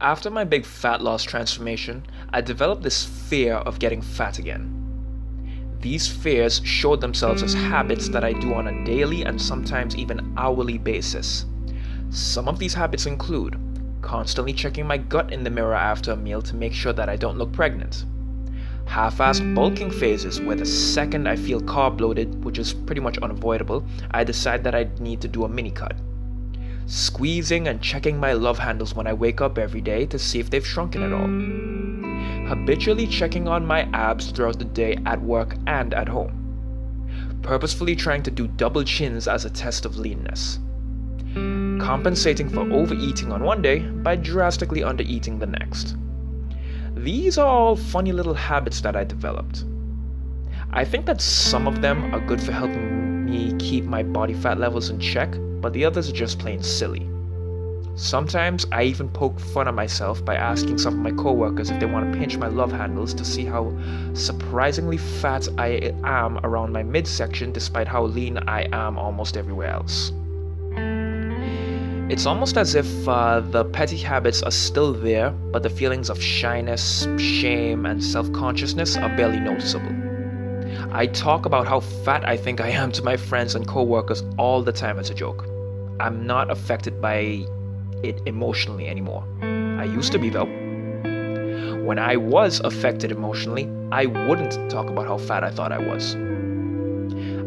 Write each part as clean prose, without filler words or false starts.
After my big fat loss transformation, I developed this fear of getting fat again. These fears showed themselves as habits that I do on a daily and sometimes even hourly basis. Some of these habits include constantly checking my gut in the mirror after a meal to make sure that I don't look pregnant, half-assed bulking phases where the second I feel carb bloated, which is pretty much unavoidable, I decide that I need to do a mini cut, squeezing and checking my love handles when I wake up every day to see if they've shrunken at all, habitually checking on my abs throughout the day at work and at home, purposefully trying to do double chins as a test of leanness, compensating for overeating on one day by drastically undereating the next. These are all funny little habits that I developed. I think that some of them are good for helping me keep my body fat levels in check, but the others are just plain silly. Sometimes I even poke fun at myself by asking some of my coworkers if they want to pinch my love handles to see how surprisingly fat I am around my midsection despite how lean I am almost everywhere else. It's almost as if the petty habits are still there, but the feelings of shyness, shame, and self-consciousness are barely noticeable. I talk about how fat I think I am to my friends and coworkers all the time as a joke. I'm not affected by it emotionally anymore. I used to be though. When I was affected emotionally, I wouldn't talk about how fat I thought I was.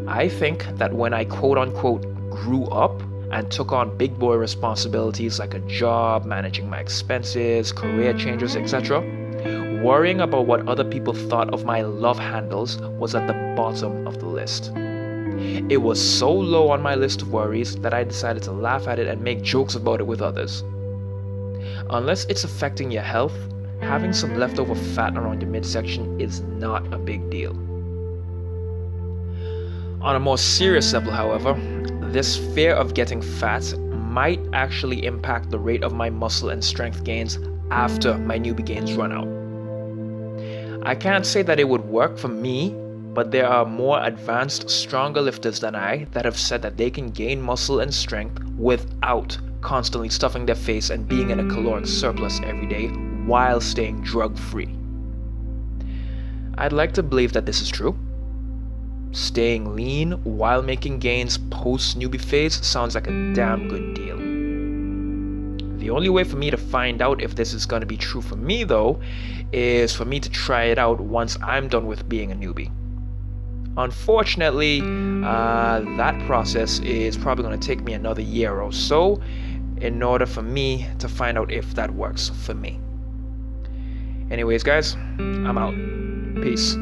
I think that when I quote-unquote grew up and took on big boy responsibilities like a job, managing my expenses, career changes, etc., worrying about what other people thought of my love handles was at the bottom of the list. It was so low on my list of worries that I decided to laugh at it and make jokes about it with others. Unless it's affecting your health, having some leftover fat around your midsection is not a big deal. On a more serious level, however, this fear of getting fat might actually impact the rate of my muscle and strength gains after my newbie gains run out. I can't say that it would work for me, but there are more advanced, stronger lifters than I that have said that they can gain muscle and strength without constantly stuffing their face and being in a caloric surplus every day while staying drug-free. I'd like to believe that this is true. Staying lean while making gains post-newbie phase sounds like a damn good deal. The only way for me to find out if this is going to be true for me, though, is for me to try it out once I'm done with being a newbie. Unfortunately, that process is probably going to take me another year or so in order for me to find out if that works for me. Anyways, guys, I'm out. Peace.